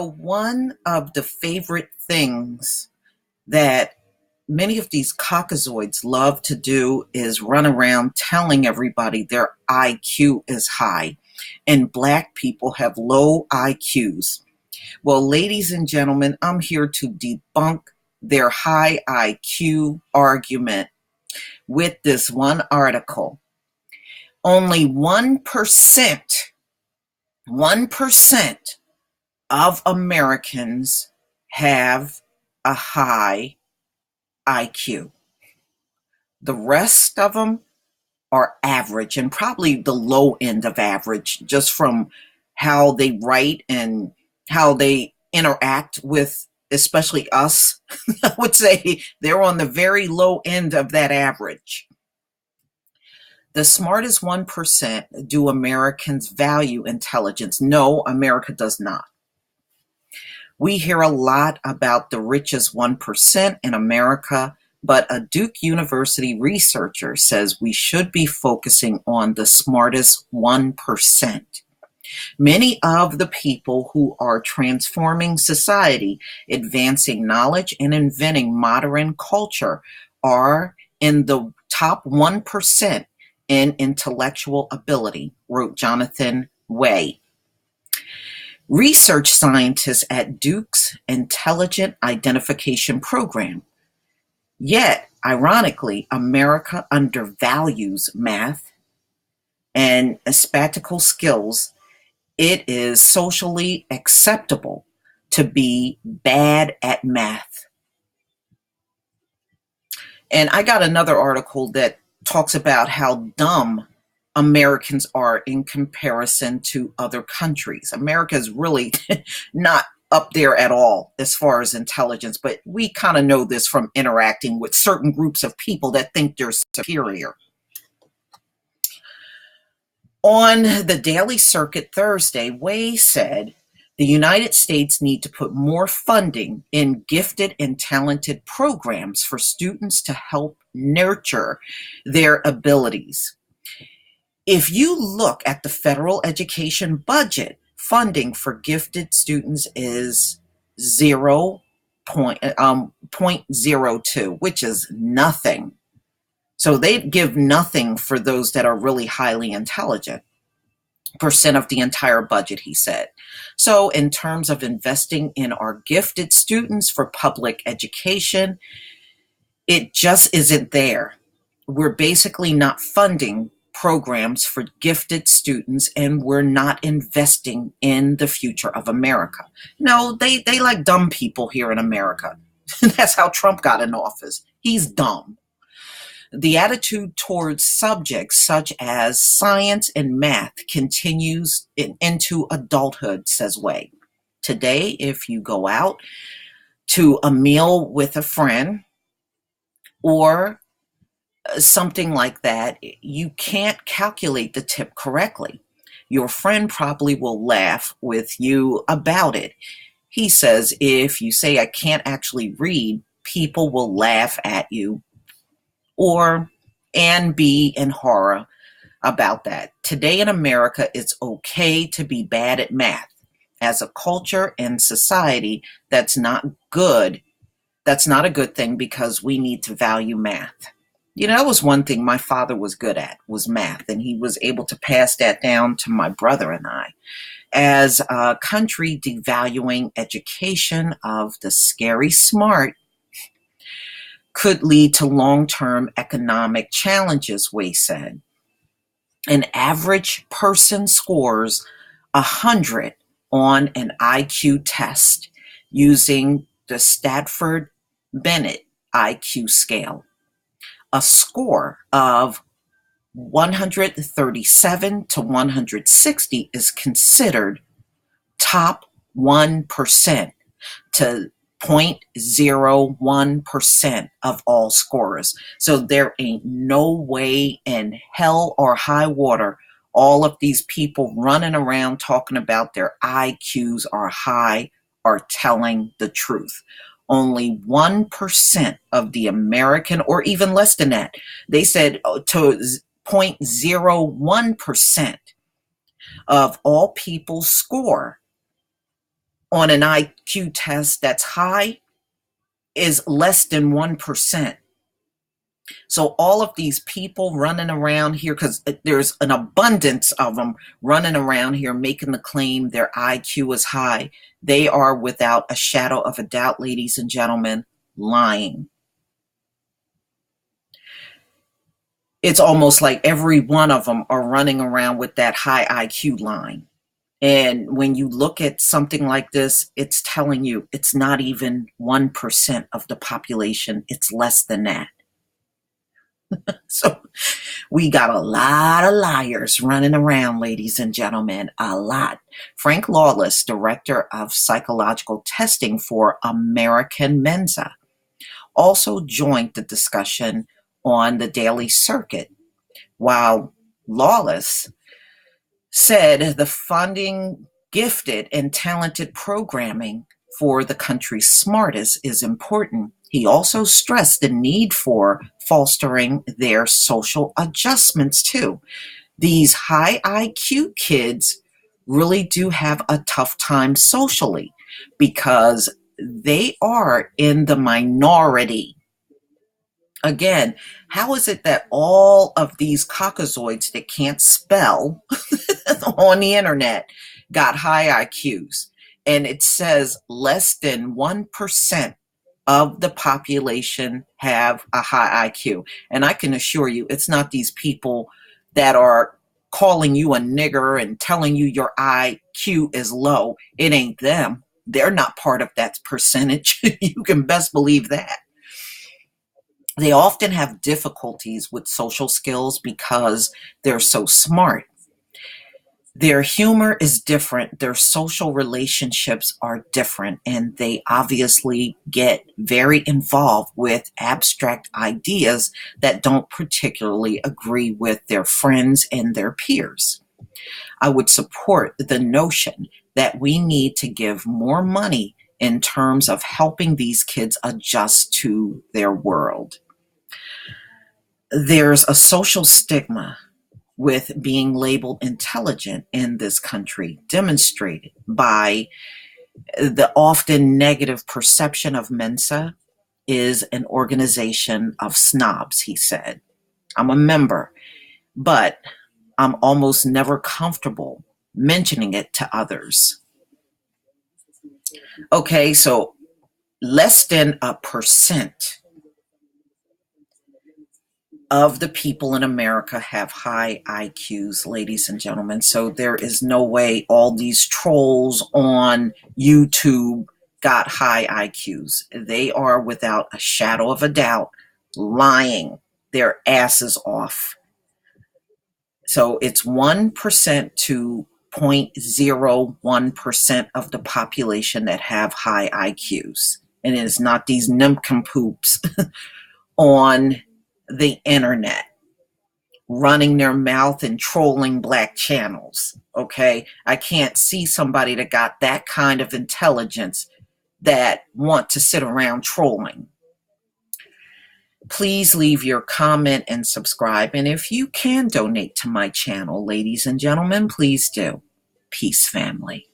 One of the favorite things that many of these caucasoids love to do is run around telling everybody their IQ is high and black people have low IQs. Well, ladies and gentlemen, I'm here to debunk their high IQ argument with this one article. Only 1% of Americans have a high IQ. The rest of them are average and probably the low end of average, just from how they write and how they interact with, especially us. I would say they're on the very low end of that average. The smartest 1%, do Americans value intelligence? No, America does not. We hear a lot about the richest 1% in America, but a Duke University researcher says we should be focusing on the smartest 1%. Many of the people who are transforming society, advancing knowledge, and inventing modern culture are in the top 1% in intellectual ability, wrote Jonathan Way, research scientist at Duke's Intelligent Identification Program. Yet, ironically, America undervalues math and spatial skills. It is socially acceptable to be bad at math. And I got another article that talks about how dumb Americans are in comparison to other countries. America is really not up there at all as far as intelligence, but we kind of know this from interacting with certain groups of people that think they're superior. On the Daily Circuit Thursday, Way said the United States need to put more funding in gifted and talented programs for students to help nurture their abilities. If you look at the federal education budget, funding for gifted students is 0.02, which is nothing. So they give nothing for those that are really highly intelligent. Percent of the entire budget, he said. So in terms of investing in our gifted students for public education, it just isn't there. We're basically not funding programs for gifted students, and we're not investing in the future of America. No, they like dumb people here in America. That's how Trump got in office. He's dumb. The attitude towards subjects such as science and math continues into adulthood, says Way. Today, if you go out to a meal with a friend or something like that, you can't calculate the tip correctly. Your friend probably will laugh with you about it. He says if you say, I can't actually read, people will laugh at you and be in horror about that. Today in America, it's okay to be bad at math. As a culture and society, that's not good. That's not a good thing because we need to value math. That was one thing my father was good at, was math, and he was able to pass that down to my brother and I. As a country devaluing education of the scary smart could lead to long-term economic challenges, Way said. An average person scores 100 on an IQ test using the Stanford Binet IQ scale. A score of 137 to 160 is considered top 1% to 0.01% of all scorers. So there ain't no way in hell or high water all of these people running around talking about their IQs are high are telling the truth. Only 1% of the American, or even less than that, they said to 0.01% of all people score on an IQ test that's high is less than 1%. So all of these people running around here, because there's an abundance of them running around here making the claim their IQ is high, they are without a shadow of a doubt, ladies and gentlemen, lying. It's almost like every one of them are running around with that high IQ line. And when you look at something like this, it's telling you it's not even 1% of the population. It's less than that. So we got a lot of liars running around, ladies and gentlemen, a lot. Frank Lawless, director of psychological testing for American Mensa, also joined the discussion on the Daily Circuit, while Lawless said the funding gifted and talented programming for the country's smartest is important. He also stressed the need for fostering their social adjustments too. These high IQ kids really do have a tough time socially because they are in the minority. Again, how is it that all of these caucasoids that can't spell on the internet got high IQs? And it says less than 1% of the population have a high IQ. And I can assure you, it's not these people that are calling you a nigger and telling you your IQ is low. It ain't them. They're not part of that percentage. You can best believe that. They often have difficulties with social skills because they're so smart. Their humor is different, their social relationships are different, and they obviously get very involved with abstract ideas that don't particularly agree with their friends and their peers. I would support the notion that we need to give more money in terms of helping these kids adjust to their world. There's a social stigma with being labeled intelligent in this country, demonstrated by the often negative perception of Mensa is an organization of snobs, he said. I'm a member, but I'm almost never comfortable mentioning it to others. Okay, so less than 1% of the people in America have high IQs, ladies and gentlemen. So there is no way all these trolls on YouTube got high IQs. They are without a shadow of a doubt lying their asses off. So it's 1% to 0.01% of the population that have high IQs. And it is not these nincompoops on the internet running their mouth and trolling black channels. Okay, I can't see somebody that got that kind of intelligence that want to sit around trolling. Please leave your comment and subscribe, and if you can donate to my channel, ladies and gentlemen, please do. Peace, family.